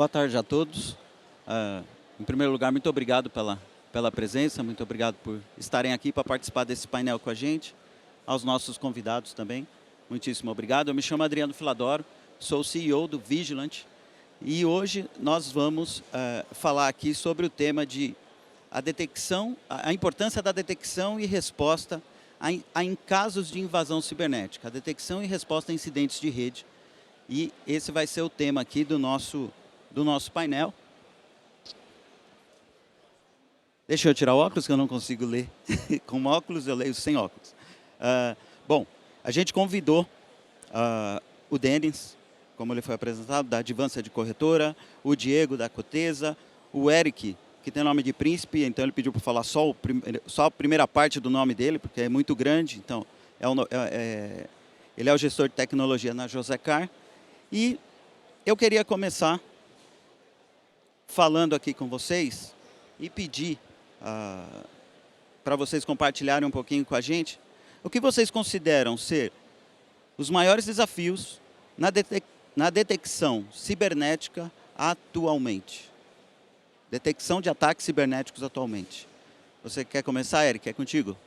Boa tarde a todos. Em primeiro lugar, muito obrigado pela presença, muito obrigado por estarem aqui para participar desse painel com a gente. Aos nossos convidados também, muitíssimo obrigado. Eu me chamo Adriano Filadoro, sou o CEO do Vigilant e hoje nós vamos falar aqui sobre o tema de a importância da detecção e resposta em casos de invasão cibernética, a detecção e resposta a incidentes de rede. E esse vai ser o tema aqui do nosso painel. Deixa eu tirar o óculos, que eu não consigo ler. Com óculos, eu leio sem óculos. Bom, a gente convidou o Denis, como ele foi apresentado, da Advança de Corretora, o Diego, da Cotesa, o Eric, que tem nome de príncipe, então ele pediu para falar só a primeira parte do nome dele, porque é muito grande, então ele é o gestor de tecnologia na Josecar. E eu queria começar falando aqui com vocês e pedir para vocês compartilharem um pouquinho com a gente o que vocês consideram ser os maiores desafios na detecção cibernética atualmente. Detecção de ataques cibernéticos atualmente. Você quer começar, Eric? É contigo?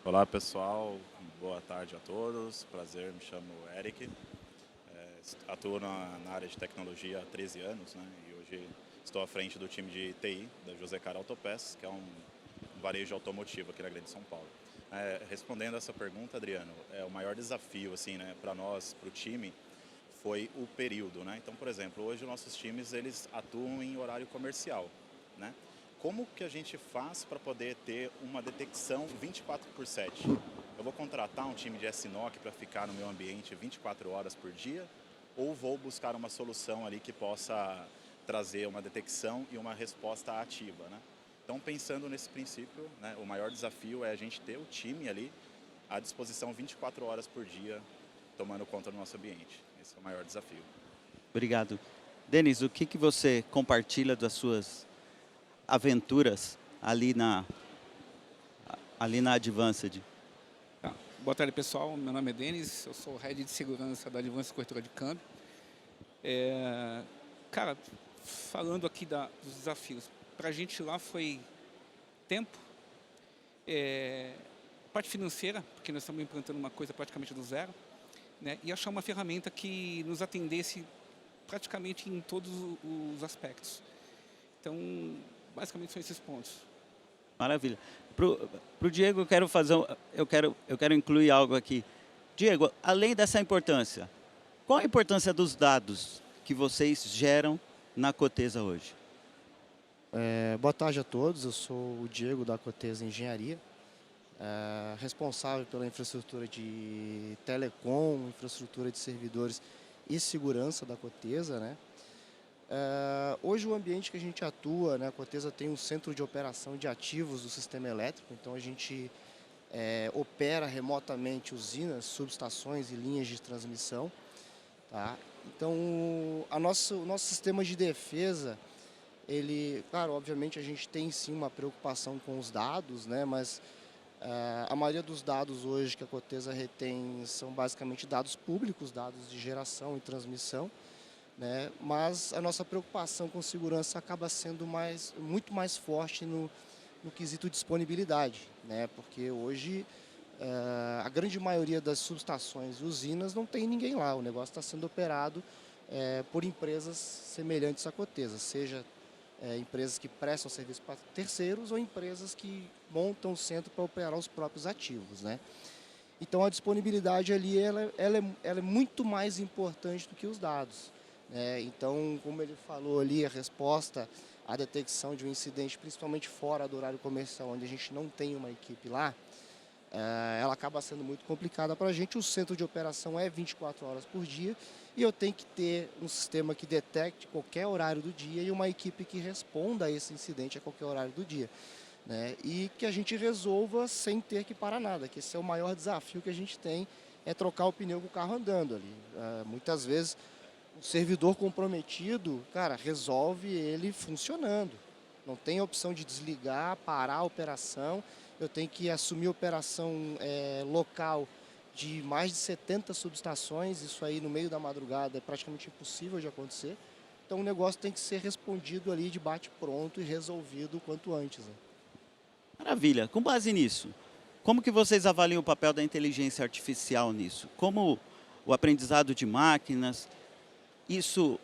Olá, pessoal. Boa tarde a todos. Prazer, me chamo Eric. Atuo na área de tecnologia há 13 anos, né? E hoje estou à frente do time de TI da Josecar Autopeças, que é um varejo automotivo aqui na Grande São Paulo. Respondendo essa pergunta, Adriano, o maior desafio assim, né, para nós, para o time, foi o período, né? Então, por exemplo, hoje nossos times eles atuam em horário comercial, né? Como que a gente faz para poder ter uma detecção 24/7? Eu vou contratar um time de SNOC para ficar no meu ambiente 24 horas por dia? Ou vou buscar uma solução ali que possa trazer uma detecção e uma resposta ativa, né? Então, pensando nesse princípio, né, o maior desafio é a gente ter o time ali à disposição 24 horas por dia, tomando conta do nosso ambiente. Esse é o maior desafio. Obrigado. Denis, o que você compartilha das suas aventuras ali na Advanced? Boa tarde, pessoal. Meu nome é Denis, eu sou Head de Segurança da Advança Corretora de Câmbio. Cara, falando aqui dos desafios, para a gente lá foi tempo, parte financeira, porque nós estamos implantando uma coisa praticamente do zero, né? E achar uma ferramenta que nos atendesse praticamente em todos os aspectos. Então, basicamente são esses pontos. Maravilha. Para o Diego, eu quero incluir algo aqui. Diego, além dessa importância, qual a importância dos dados que vocês geram na Cotesa hoje? Boa tarde a todos, eu sou o Diego da Cotesa Engenharia, responsável pela infraestrutura de telecom, infraestrutura de servidores e segurança da Cotesa, né? Hoje o ambiente que a gente atua, né, a Cotesa tem um centro de operação de ativos do sistema elétrico, então a gente opera remotamente usinas, subestações e linhas de transmissão. Tá? Então o nosso sistema de defesa, claro, obviamente a gente tem sim uma preocupação com os dados, né, mas a maioria dos dados hoje que a Cotesa retém são basicamente dados públicos, dados de geração e transmissão. Né? Mas a nossa preocupação com segurança acaba sendo muito mais forte no quesito disponibilidade, né? Porque hoje a grande maioria das subestações e usinas não tem ninguém lá, o negócio está sendo operado por empresas semelhantes à Cotesa, seja empresas que prestam serviço para terceiros ou empresas que montam o centro para operar os próprios ativos, né? Então a disponibilidade ali ela é muito mais importante do que os dados. Então, como ele falou ali, a resposta à detecção de um incidente, principalmente fora do horário comercial, onde a gente não tem uma equipe lá, ela acaba sendo muito complicada para a gente. O centro de operação é 24 horas por dia e eu tenho que ter um sistema que detecte qualquer horário do dia e uma equipe que responda a esse incidente a qualquer horário do dia. Né? E que a gente resolva sem ter que parar nada, que esse é o maior desafio que a gente tem, é trocar o pneu com o carro andando ali. Muitas vezes o servidor comprometido, cara, resolve ele funcionando. Não tem a opção de desligar, parar a operação. Eu tenho que assumir a operação local de mais de 70 subestações. Isso aí no meio da madrugada é praticamente impossível de acontecer. Então o negócio tem que ser respondido ali de bate-pronto e resolvido o quanto antes. Né? Maravilha. Com base nisso, como que vocês avaliam o papel da inteligência artificial nisso? Como o aprendizado de máquinas, isso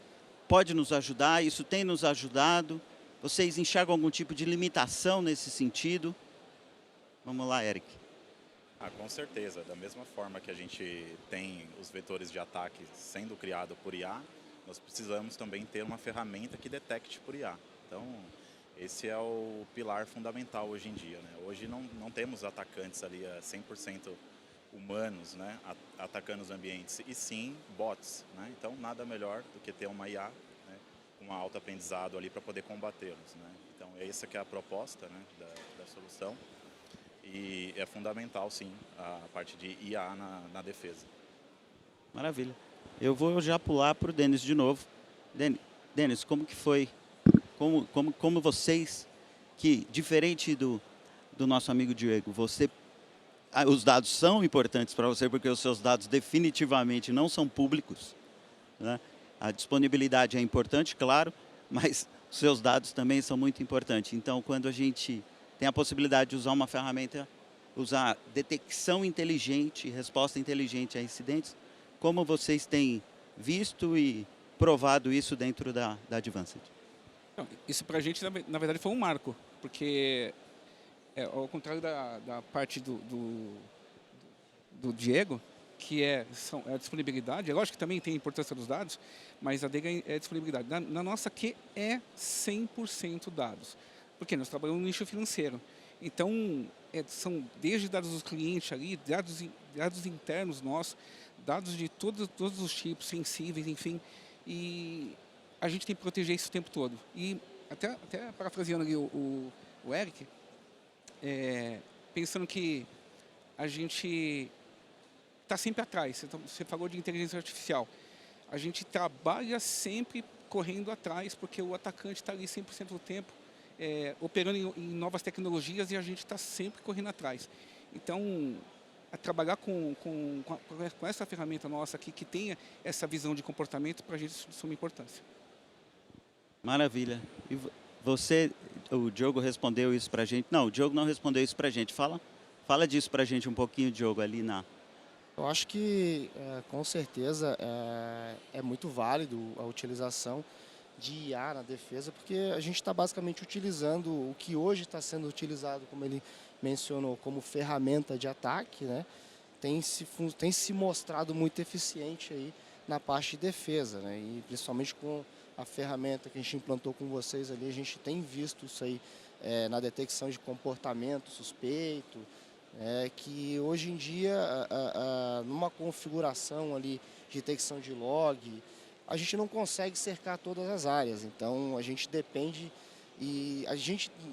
pode nos ajudar, isso tem nos ajudado? Vocês enxergam algum tipo de limitação nesse sentido? Vamos lá, Eric. Com certeza. Da mesma forma que a gente tem os vetores de ataque sendo criados por IA, nós precisamos também ter uma ferramenta que detecte por IA. Então, esse é o pilar fundamental hoje em dia. Né? Hoje não temos atacantes ali a 100% humanos, né, atacando os ambientes, e sim bots. Né? Então, nada melhor do que ter uma IA, né, com um alto aprendizado ali para poder combatê-los. Né? Então, essa que é a proposta, né, da solução. E é fundamental, sim, a parte de IA na defesa. Maravilha. Eu vou já pular para o Denis de novo. Denis, como que foi? Como vocês, que diferente do nosso amigo Diego, os dados são importantes para você, porque os seus dados definitivamente não são públicos. Né? A disponibilidade é importante, claro, mas os seus dados também são muito importantes. Então, quando a gente tem a possibilidade de usar uma ferramenta, usar detecção inteligente, resposta inteligente a incidentes, como vocês têm visto e provado isso dentro da Advanced? Isso para a gente, na verdade, foi um marco, porque, ao contrário da parte do Diego, que é a disponibilidade, é lógico que também tem a importância dos dados, mas a dele é a disponibilidade. Na nossa, que é 100% dados, porque nós trabalhamos no nicho financeiro. Então, são desde dados dos clientes ali, dados internos nossos, dados de todos os tipos sensíveis, enfim, e a gente tem que proteger isso o tempo todo. E até parafraseando ali o Eric, pensando que a gente está sempre atrás. Você falou de inteligência artificial. A gente trabalha sempre correndo atrás, porque o atacante está ali 100% do tempo, operando em novas tecnologias, e a gente está sempre correndo atrás. Então, trabalhar com essa ferramenta nossa aqui, que tenha essa visão de comportamento, para a gente é de suma importância. Maravilha. E você, o Diogo respondeu isso para a gente? Não, o Diogo não respondeu isso para a gente. Fala disso para a gente um pouquinho, Diogo, ali na... Eu acho que, com certeza, é muito válido a utilização de IA na defesa, porque a gente está basicamente utilizando o que hoje está sendo utilizado, como ele mencionou, como ferramenta de ataque, né? Tem se mostrado muito eficiente aí na parte de defesa, né? E principalmente com a ferramenta que a gente implantou com vocês ali, a gente tem visto isso aí na detecção de comportamento suspeito, que hoje em dia, numa configuração ali de detecção de log, a gente não consegue cercar todas as áreas. Então, a gente depende, e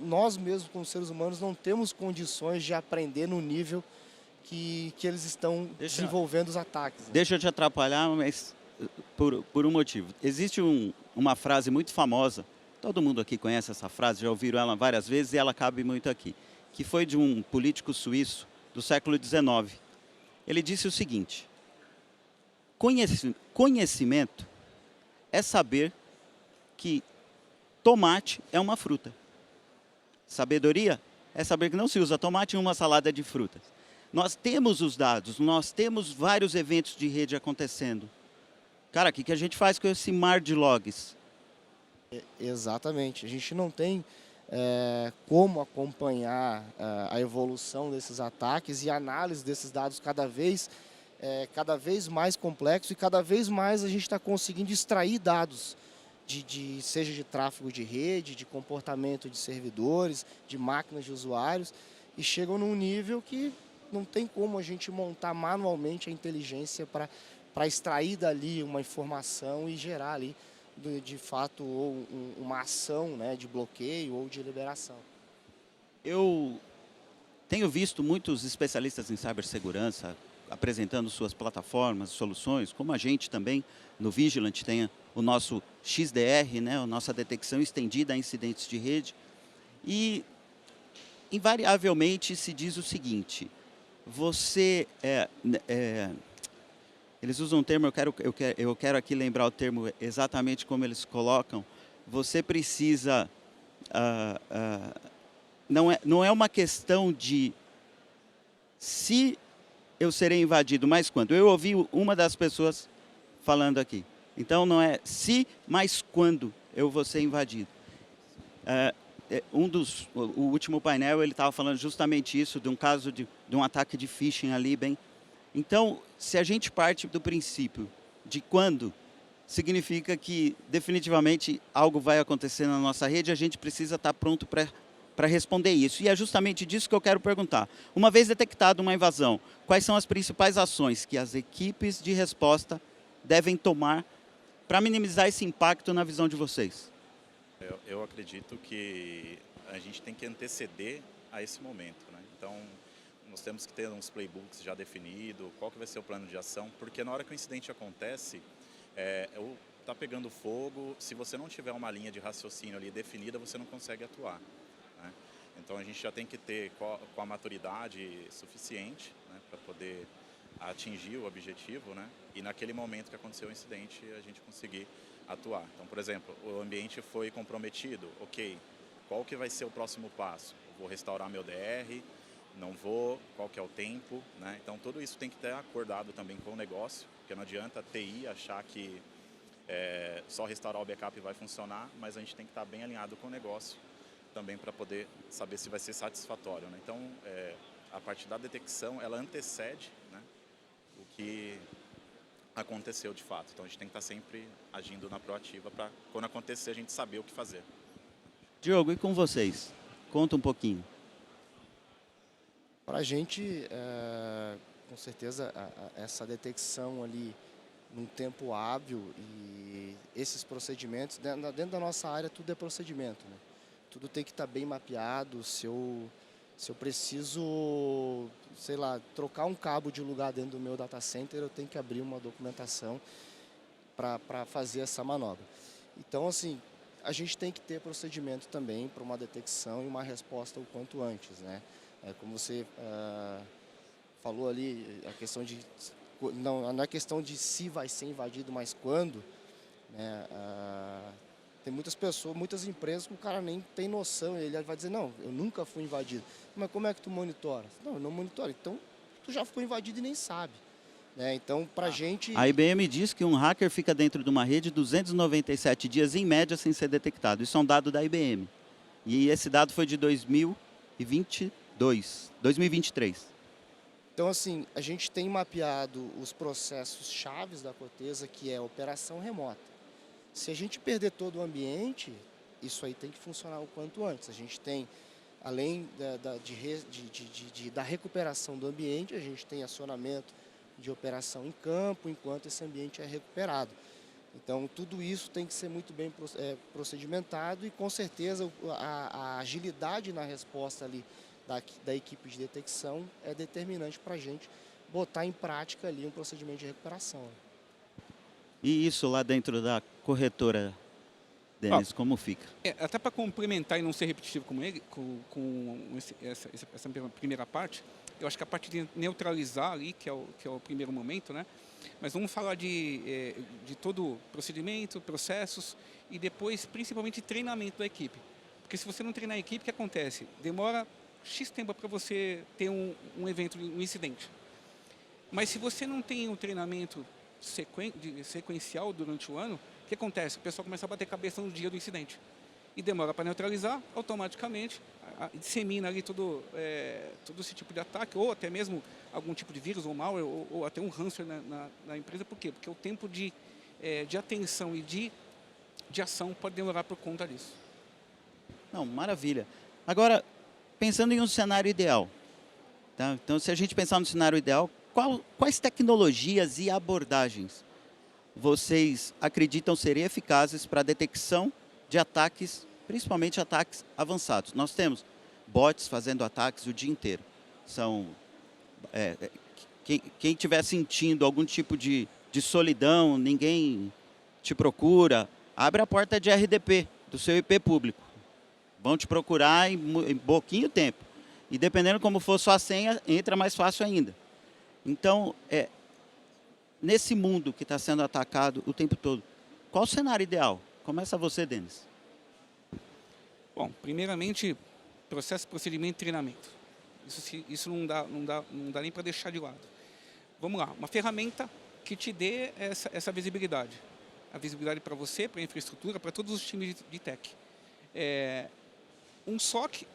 nós mesmos, como seres humanos, não temos condições de aprender no nível que eles estão desenvolvendo os ataques. Né? Deixa eu te atrapalhar, mas por um motivo. Existe uma frase muito famosa, todo mundo aqui conhece essa frase, já ouviram ela várias vezes e ela cabe muito aqui, que foi de um político suíço do século XIX. Ele disse o seguinte: conhecimento é saber que tomate é uma fruta. Sabedoria é saber que não se usa tomate em uma salada de frutas. Nós temos os dados, nós temos vários eventos de rede acontecendo. Cara, o que a gente faz com esse mar de logs? Exatamente. A gente não tem como acompanhar a evolução desses ataques e a análise desses dados cada vez mais complexo, e cada vez mais a gente está conseguindo extrair dados, seja de tráfego de rede, de comportamento de servidores, de máquinas de usuários, e chegam num nível que não tem como a gente montar manualmente a inteligência para extrair dali uma informação e gerar ali, de fato, uma ação, né, de bloqueio ou de liberação. Eu tenho visto muitos especialistas em cibersegurança apresentando suas plataformas, soluções, como a gente também, no Vigilant, tem o nosso XDR, né, a nossa detecção estendida a incidentes de rede. E, invariavelmente, se diz o seguinte: você eles usam um termo, eu quero aqui lembrar o termo exatamente como eles colocam. Você precisa, não é uma questão de se eu serei invadido, mas quando. Eu ouvi uma das pessoas falando aqui. Então não é se, mas quando eu vou ser invadido. O último painel ele estava falando justamente isso, de um caso de um ataque de phishing ali, bem. Então, se a gente parte do princípio de quando, significa que definitivamente algo vai acontecer na nossa rede, a gente precisa estar pronto para responder isso. E é justamente disso que eu quero perguntar. Uma vez detectada uma invasão, quais são as principais ações que as equipes de resposta devem tomar para minimizar esse impacto na visão de vocês? Eu acredito que a gente tem que anteceder a esse momento, né? Então, nós temos que ter uns playbooks já definidos, qual que vai ser o plano de ação, porque na hora que o incidente acontece, tá pegando fogo, se você não tiver uma linha de raciocínio ali definida, você não consegue atuar, né? Então, a gente já tem que ter com a maturidade suficiente, né, para poder atingir o objetivo, né? E naquele momento que aconteceu o incidente, a gente conseguir atuar. Então, por exemplo, o ambiente foi comprometido, ok, qual que vai ser o próximo passo? Vou restaurar meu DR, não vou, qual que é o tempo, né? Então, tudo isso tem que ter acordado também com o negócio, porque não adianta a TI achar que só restaurar o backup vai funcionar, mas a gente tem que estar bem alinhado com o negócio também para poder saber se vai ser satisfatório, né? Então, a partir da detecção, ela antecede, né, o que aconteceu de fato. Então, a gente tem que estar sempre agindo na proativa para, quando acontecer, a gente saber o que fazer. Diogo, e com vocês? Conta um pouquinho. Para a gente, com certeza, essa detecção ali num tempo hábil e esses procedimentos, dentro da nossa área tudo é procedimento, né? Tudo tem que estar bem mapeado. Se eu preciso, sei lá, trocar um cabo de lugar dentro do meu data center, eu tenho que abrir uma documentação para fazer essa manobra. Então, assim, a gente tem que ter procedimento também para uma detecção e uma resposta o quanto antes, né? Como você falou ali, a questão de... Não é questão de se vai ser invadido, mas quando, né? Tem muitas pessoas, muitas empresas que o cara nem tem noção, ele vai dizer, não, eu nunca fui invadido. Mas como é que tu monitora? Não, eu não monitoro. Então, tu já foi invadido e nem sabe, né? Então, pra gente... A IBM diz que um hacker fica dentro de uma rede 297 dias em média sem ser detectado. Isso é um dado da IBM. E esse dado foi de 2023. Então, assim, a gente tem mapeado os processos chaves da Cotesa, que é a operação remota. Se a gente perder todo o ambiente, isso aí tem que funcionar o quanto antes. A gente tem, além da recuperação do ambiente, a gente tem acionamento de operação em campo, enquanto esse ambiente é recuperado. Então, tudo isso tem que ser muito bem procedimentado e, com certeza, a agilidade na resposta ali da equipe de detecção é determinante para a gente botar em prática ali um procedimento de recuperação. E isso lá dentro da corretora, Denis, como fica? Até para complementar e não ser repetitivo essa primeira parte, eu acho que a parte de neutralizar ali, que é o primeiro momento, né? Mas vamos falar de todo o procedimento, processos e depois, principalmente, treinamento da equipe. Porque se você não treinar a equipe, o que acontece? Demora X tempo para você ter um evento, um incidente. Mas se você não tem um treinamento sequencial durante o ano, o que acontece? O pessoal começa a bater cabeça no dia do incidente. E demora para neutralizar, automaticamente dissemina ali todo esse tipo de ataque, ou até mesmo algum tipo de vírus ou malware, ou até um ransomware na empresa. Por quê? Porque o tempo de atenção e de ação pode demorar por conta disso. Não, maravilha. Agora, pensando em um cenário ideal, tá? Então, se a gente pensar no cenário ideal, quais tecnologias e abordagens vocês acreditam serem eficazes para a detecção de ataques, principalmente ataques avançados? Nós temos bots fazendo ataques o dia inteiro. Quem estiver sentindo algum tipo de solidão, ninguém te procura, abre a porta de RDP do seu IP público. Vão te procurar em pouquinho tempo. E dependendo como for sua senha, entra mais fácil ainda. Então, nesse mundo que está sendo atacado o tempo todo, qual o cenário ideal? Começa você, Denis. Bom, primeiramente, processo, procedimento e treinamento. Isso não dá nem para deixar de lado. Vamos lá, uma ferramenta que te dê essa visibilidade. A visibilidade para você, para a infraestrutura, para todos os times de tech. Um SOC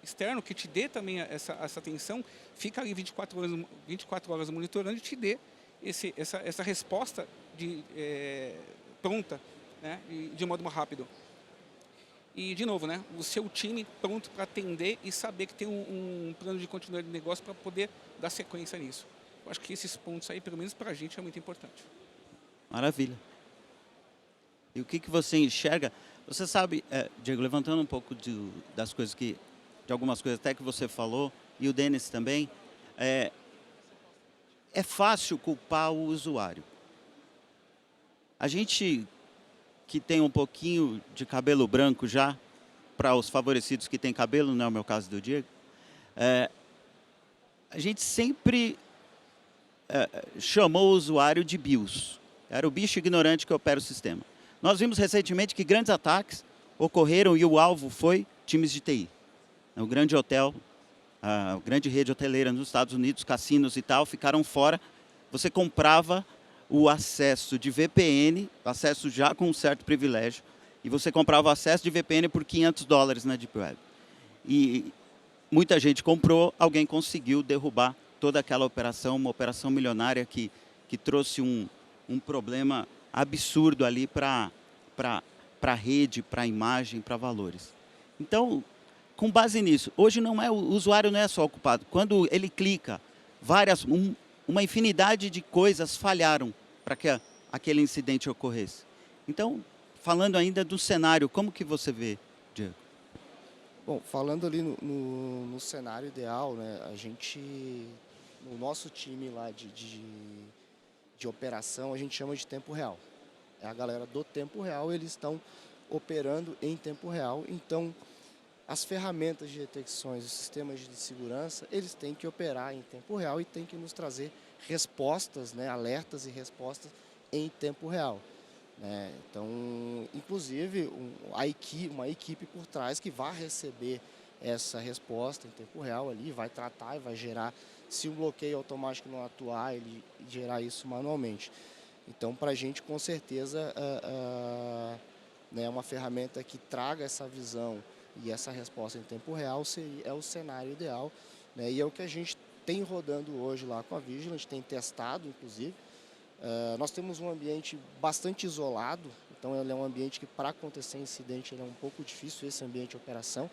externo que te dê também essa atenção, fica ali 24 horas monitorando e te dê essa resposta pronta, né, de modo mais rápido. E, de novo, né, o seu time pronto para atender e saber que tem um plano de continuidade de negócio para poder dar sequência nisso. Eu acho que esses pontos aí, pelo menos para a gente, é muito importante. Maravilha. E o que você enxerga? Você sabe, Diego, levantando um pouco das coisas de algumas coisas até que você falou, e o Denis também, é fácil culpar o usuário. A gente que tem um pouquinho de cabelo branco já, para os favorecidos que têm cabelo, não é o meu caso do Diego, a gente sempre chamou o usuário de BIOS. Era o bicho ignorante que opera o sistema. Nós vimos recentemente que grandes ataques ocorreram e o alvo foi times de TI. O grande hotel, a grande rede hoteleira nos Estados Unidos, cassinos e tal, ficaram fora. Você comprava o acesso de VPN, acesso já com um certo privilégio, e você comprava o acesso de VPN por $500 na Deep Web. E muita gente comprou, alguém conseguiu derrubar toda aquela operação, uma operação milionária que trouxe um problema absurdo ali para a rede, para a imagem, para valores. Então, com base nisso, hoje o usuário não é só o culpado. Quando ele clica, uma infinidade de coisas falharam para que aquele incidente ocorresse. Então, falando ainda do cenário, como que você vê, Diego? Bom, falando ali no cenário ideal, né, a gente, no nosso time lá de operação, a gente chama de tempo real. É a galera do tempo real, eles estão operando em tempo real, então as ferramentas de detecções, os sistemas de segurança, eles têm que operar em tempo real e têm que nos trazer respostas, né, alertas e respostas em tempo real. Né? Então, inclusive, uma equipe por trás que vai receber essa resposta em tempo real ali, vai tratar e vai gerar, se o bloqueio automático não atuar, ele gerar isso manualmente. Então, para a gente, com certeza, né, uma ferramenta que traga essa visão e essa resposta em tempo real é o cenário ideal, né? E é o que a gente tem rodando hoje lá com a Vigilant, tem testado, inclusive. Nós temos um ambiente bastante isolado, então ele é um ambiente que, para acontecer incidente, ele é um pouco difícil, esse ambiente de operação,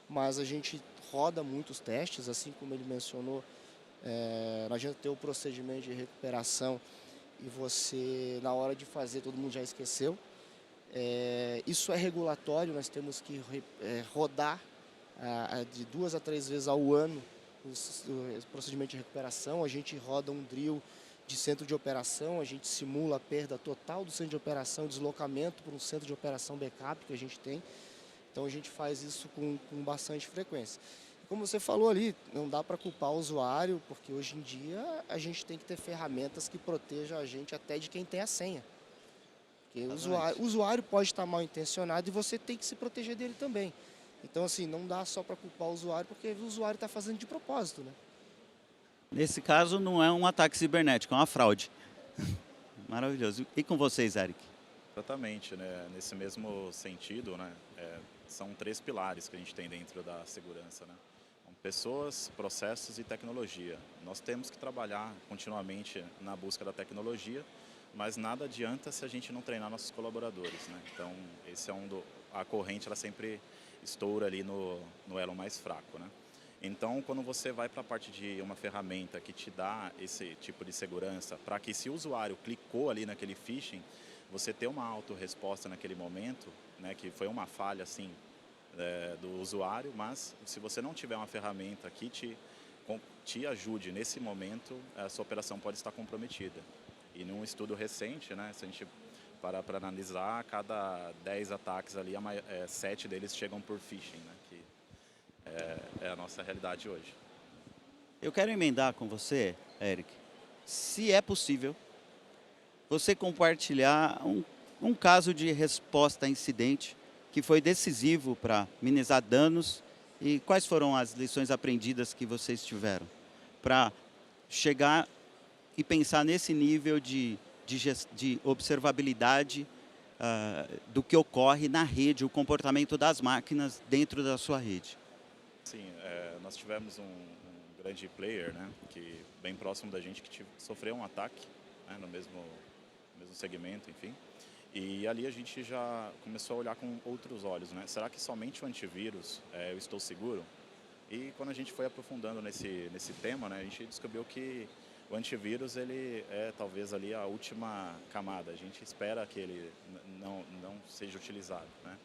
mas a gente roda muitos testes, assim como ele mencionou, não adianta ter o procedimento de recuperação e você, na hora de fazer, todo mundo já esqueceu. Isso é regulatório, nós temos que rodar de 2 a 3 vezes ao ano o procedimento de recuperação. A gente roda um drill de centro de operação, a gente simula a perda total do centro de operação, deslocamento para um centro de operação backup que a gente tem. Então a gente faz isso com bastante frequência. Como você falou ali, não dá para culpar o usuário, porque hoje em dia a gente tem que ter ferramentas que protejam a gente até de quem tem a senha. Porque o usuário pode estar mal intencionado e você tem que se proteger dele também. Então, assim, não dá só para culpar o usuário, porque o usuário está fazendo de propósito, né? Nesse caso, não é um ataque cibernético, é uma fraude. Maravilhoso. E com vocês, Eric? Exatamente, né? Nesse mesmo sentido, né? São 3 pilares que a gente tem dentro da segurança, né? Pessoas, processos e tecnologia. Nós temos que trabalhar continuamente na busca da tecnologia, mas nada adianta se a gente não treinar nossos colaboradores, né? Então, esse é a corrente, ela sempre estoura ali no elo mais fraco, né? Então, quando você vai para a parte de uma ferramenta que te dá esse tipo de segurança, para que se o usuário clicou ali naquele phishing, você ter uma autorresposta naquele momento, né, que foi uma falha assim do usuário, mas se você não tiver uma ferramenta que te ajude nesse momento, a sua operação pode estar comprometida. E num estudo recente, né, se a gente parar para analisar, a cada 10 ataques ali, 7 deles chegam por phishing, né, que é a nossa realidade hoje. Eu quero emendar com você, Eric, se é possível, você compartilhar um caso de resposta a incidente que foi decisivo para minimizar danos e quais foram as lições aprendidas que vocês tiveram para chegar e pensar nesse nível de observabilidade do que ocorre na rede, o comportamento das máquinas dentro da sua rede. Sim, nós tivemos um grande player, né, que bem próximo da gente, que sofreu um ataque, né, no mesmo segmento, enfim. E ali a gente já começou a olhar com outros olhos, né? Será que somente o antivírus eu estou seguro? E quando a gente foi aprofundando nesse tema, né, a gente descobriu que o antivírus ele é talvez ali a última camada. A gente espera que ele não seja utilizado, né?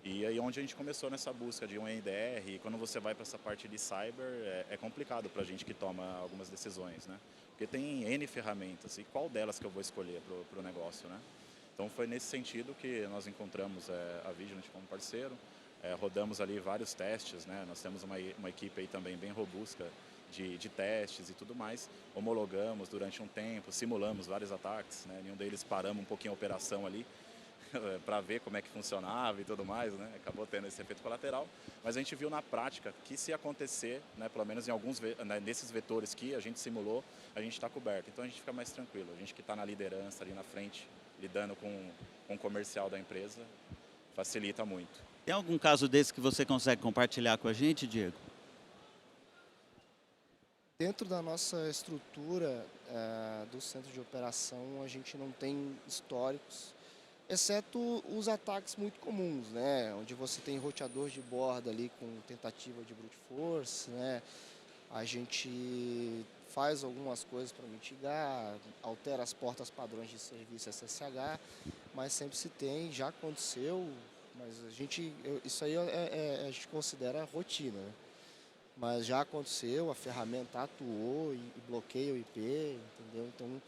E aí onde a gente começou nessa busca de um EDR, e quando você vai para essa parte de cyber, é complicado para a gente que toma algumas decisões, né? Porque tem N ferramentas, e qual delas que eu vou escolher para o negócio, né? Então foi nesse sentido que nós encontramos a Vigilant como parceiro, rodamos ali vários testes, né? Nós temos uma equipe aí também bem robusta de testes e tudo mais, homologamos durante um tempo, simulamos vários ataques, né? Nenhum deles paramos um pouquinho a operação ali, para ver como é que funcionava e tudo mais, né? Acabou tendo esse efeito colateral, mas a gente viu na prática que se acontecer, né, pelo menos em alguns nesses vetores que a gente simulou, a gente está coberto, então a gente fica mais tranquilo, a gente que está na liderança ali na frente, lidando com o comercial da empresa, facilita muito. Tem algum caso desse que você consegue compartilhar com a gente, Diego? Dentro da nossa estrutura do centro de operação, a gente não tem históricos, exceto os ataques muito comuns, né? Onde você tem roteador de borda ali com tentativa de brute force, né? A gente faz algumas coisas para mitigar, altera as portas padrões de serviço SSH, mas sempre se tem, já aconteceu, mas isso aí a gente considera rotina, né? Mas já aconteceu, a ferramenta atuou e bloqueia o IP, entendeu? Então,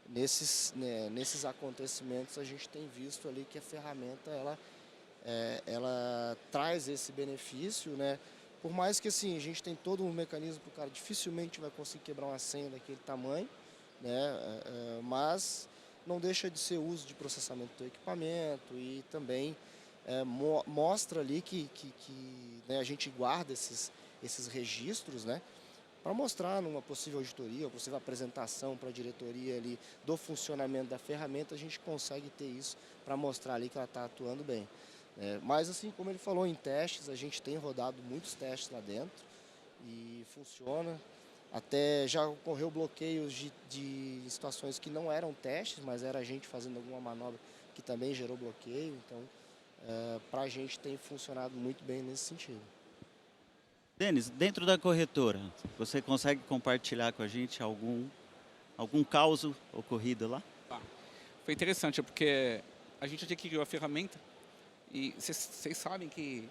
nesses acontecimentos a gente tem visto ali que a ferramenta ela traz esse benefício, né? Por mais que assim, a gente tem todo um mecanismo para o cara dificilmente vai conseguir quebrar uma senha daquele tamanho, né? Mas não deixa de ser uso de processamento do equipamento e também mostra ali que né, a gente guarda esses registros, né? Para mostrar numa possível auditoria, uma possível apresentação para a diretoria ali do funcionamento da ferramenta, a gente consegue ter isso para mostrar ali que ela está atuando bem. Mas assim, como ele falou, em testes, a gente tem rodado muitos testes lá dentro e funciona. Até já ocorreu bloqueios de situações que não eram testes, mas era a gente fazendo alguma manobra que também gerou bloqueio. Então, para a gente tem funcionado muito bem nesse sentido. Denis, dentro da corretora, você consegue compartilhar com a gente algum caos ocorrido lá? Foi interessante, porque a gente adquiriu a ferramenta e vocês sabem que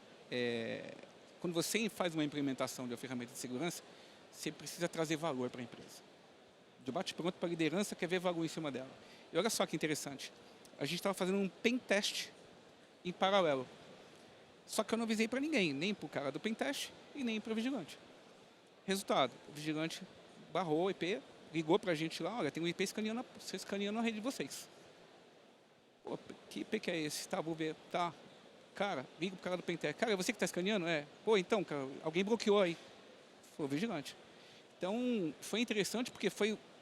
quando você faz uma implementação de uma ferramenta de segurança, você precisa trazer valor para a empresa. De bate-pronto para a liderança quer ver valor em cima dela. E olha só que interessante, a gente estava fazendo um pen test em paralelo. Só que eu não avisei para ninguém, nem para o cara do pen test e nem para o vigilante. Resultado, o vigilante barrou o IP, ligou para a gente lá, olha, tem um IP escaneando a rede de vocês. Pô, que IP que é esse? Tá, vou ver. Tá. Cara, liga pro cara do pen test. Cara, é você que está escaneando? Pô, então, cara, alguém bloqueou aí. Foi o vigilante. Então, foi interessante porque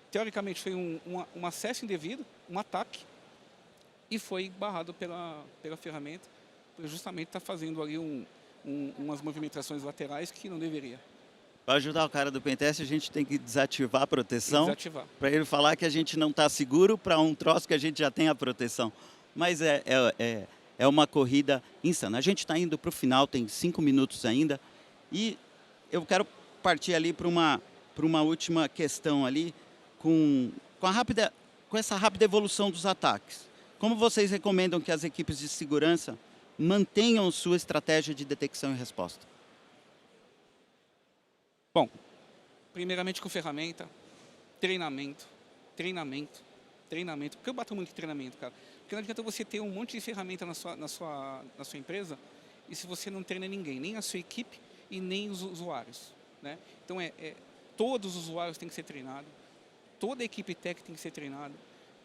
teoricamente, foi um acesso indevido, um ataque, e foi barrado pela ferramenta, por justamente estar fazendo ali umas movimentações laterais que não deveria. Para ajudar o cara do pentest, a gente tem que desativar a proteção. Desativar. Para ele falar que a gente não está seguro para um troço que a gente já tem a proteção. Mas é uma corrida insana. A gente está indo para o final, tem 5 minutos ainda. E eu quero partir ali para uma última questão ali, com essa rápida evolução dos ataques. Como vocês recomendam que as equipes de segurança mantenham sua estratégia de detecção e resposta? Bom, primeiramente com ferramenta, treinamento. Porque eu bato muito em treinamento, cara. Porque não adianta você ter um monte de ferramenta na sua empresa e se você não treina ninguém, nem a sua equipe e nem os usuários, né? Então, todos os usuários têm que ser treinados, toda a equipe técnica tem que ser treinada,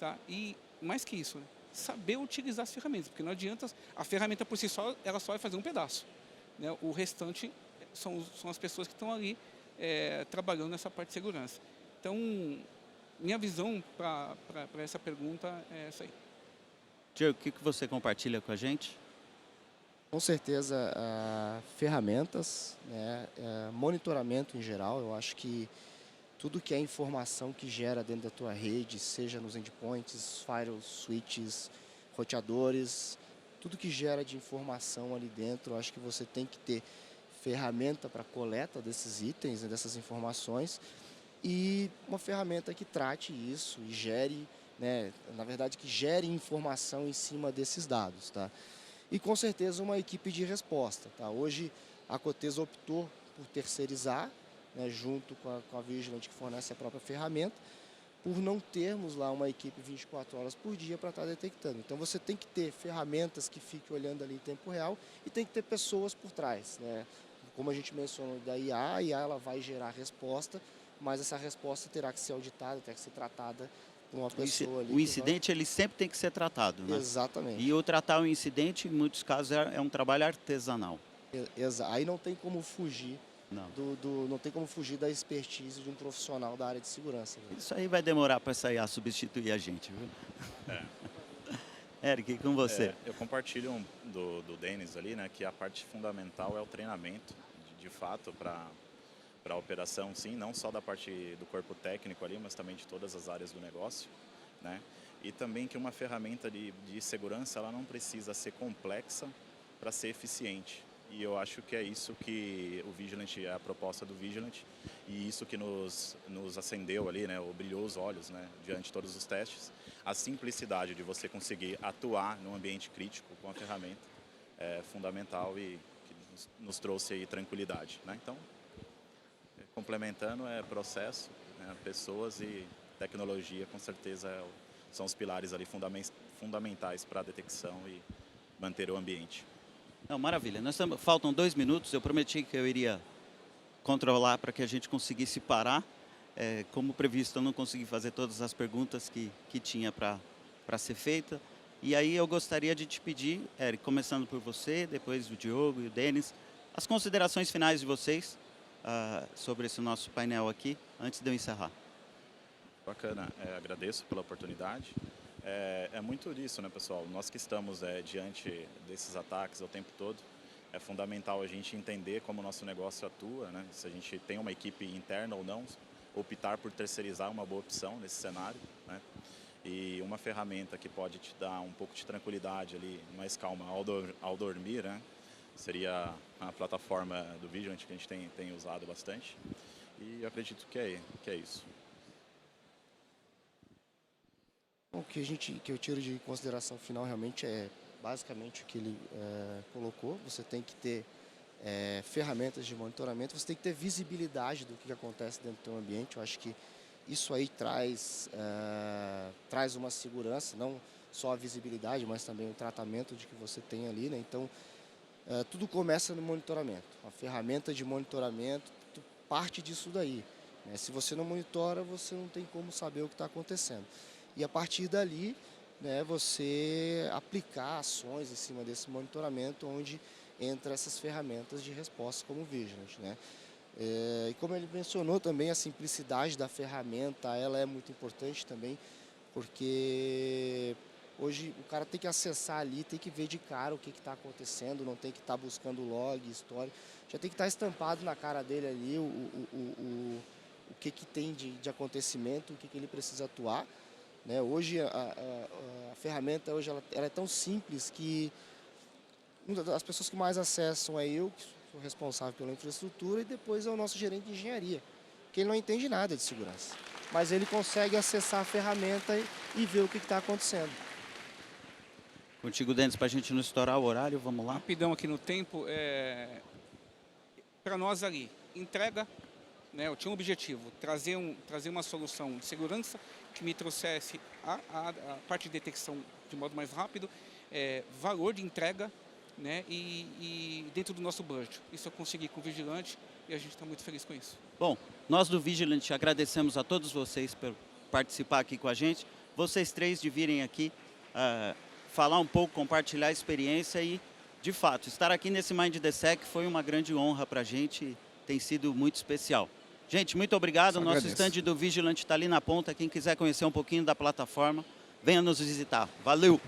tá? E mais que isso, né? Saber utilizar as ferramentas, porque não adianta, a ferramenta por si só, ela só vai fazer um pedaço, né? O restante são as pessoas que estão ali trabalhando nessa parte de segurança. Então, minha visão para essa pergunta é essa aí. Diego, o que você compartilha com a gente? Com certeza, ferramentas, né, monitoramento em geral. Eu acho que tudo que é informação que gera dentro da tua rede, seja nos endpoints, firewalls, switches, roteadores, tudo que gera de informação ali dentro, eu acho que você tem que ter ferramenta para coleta desses itens, né, dessas informações, e uma ferramenta que trate isso e gere, né, na verdade, que gere informação em cima desses dados, tá? E com certeza uma equipe de resposta, tá? Hoje a Cotesa optou por terceirizar, né, junto com a Vigilant, que fornece a própria ferramenta, por não termos lá uma equipe 24 horas por dia para estar detectando. Então você tem que ter ferramentas que fiquem olhando ali em tempo real e tem que ter pessoas por trás, né? Como a gente mencionou da IA, a IA ela vai gerar resposta, mas essa resposta terá que ser auditada, terá que ser tratada por uma pessoa ali. O incidente ele sempre tem que ser tratado, né? Exatamente. E o tratar o incidente, em muitos casos, é um trabalho artesanal. Aí não tem como fugir. Não. Não tem como fugir da expertise de um profissional da área de segurança. Né? Isso aí vai demorar para essa IA substituir a gente, viu? Eric, com você. Eu compartilho do Denis ali, né, que a parte fundamental é o treinamento, de fato, para a operação, sim, não só da parte do corpo técnico ali, mas também de todas as áreas do negócio, né? E também que uma ferramenta de segurança, ela não precisa ser complexa para ser eficiente. E eu acho que é isso que o Vigilant, é a proposta do Vigilant, e isso que nos acendeu ali, né, ou brilhou os olhos, né, diante de todos os testes. A simplicidade de você conseguir atuar num ambiente crítico com a ferramenta é fundamental e que nos trouxe aí tranquilidade, né? Então, complementando, processo, né, pessoas e tecnologia, com certeza são os pilares ali fundamentais para a detecção e manter o ambiente. Não, maravilha. Faltam 2 minutos. Eu prometi que eu iria controlar para que a gente conseguisse parar. Como previsto, eu não consegui fazer todas as perguntas que tinha para ser feita. E aí eu gostaria de te pedir, Eric, começando por você, depois o Diogo e o Denis, as considerações finais de vocês sobre esse nosso painel aqui, antes de eu encerrar. Bacana. Agradeço pela oportunidade. É muito disso, né, pessoal? Nós que estamos diante desses ataques o tempo todo, é fundamental a gente entender como o nosso negócio atua, né? Se a gente tem uma equipe interna ou não, optar por terceirizar é uma boa opção nesse cenário, né? E uma ferramenta que pode te dar um pouco de tranquilidade ali, mais calma ao dormir, né? Seria a plataforma do Vigilant que a gente tem usado bastante. E eu acredito que é isso. O que eu tiro de consideração final realmente é basicamente o que ele colocou. Você tem que ter ferramentas de monitoramento, você tem que ter visibilidade do que acontece dentro do teu ambiente. Eu acho que isso aí traz uma segurança, não só a visibilidade, mas também o tratamento de que você tem ali, né? Então, tudo começa no monitoramento. A ferramenta de monitoramento parte disso daí, né? Se você não monitora, você não tem como saber o que está acontecendo. E a partir dali, né, você aplicar ações em cima desse monitoramento, onde entra essas ferramentas de resposta como o Vigilant, né? E como ele mencionou também, a simplicidade da ferramenta, ela é muito importante também, porque hoje o cara tem que acessar ali, tem que ver de cara o que está acontecendo, não tem que estar buscando log, história, já tem que estar estampado na cara dele ali o que tem de acontecimento, o que ele precisa atuar. Né? Hoje a ferramenta hoje ela é tão simples que as pessoas que mais acessam é eu, que sou responsável pela infraestrutura, e depois é o nosso gerente de engenharia, que ele não entende nada de segurança, mas ele consegue acessar a ferramenta e ver o que está acontecendo. Contigo, Denis, para a gente não estourar o horário, vamos lá? Rapidão aqui no tempo, para nós ali, entrega, né, eu tinha um objetivo, trazer uma solução de segurança que me trouxesse a parte de detecção de modo mais rápido, valor de entrega, né, e dentro do nosso budget. Isso eu consegui com o Vigilante e a gente está muito feliz com isso. Bom, nós do Vigilant agradecemos a todos vocês por participar aqui com a gente. vocês três de virem aqui falar um pouco, compartilhar a experiência e, de fato, estar aqui nesse MindDSEC foi uma grande honra para a gente, tem sido muito especial. Gente, muito obrigado. O nosso stand do Vigilant está ali na ponta. Quem quiser conhecer um pouquinho da plataforma, venha nos visitar. Valeu!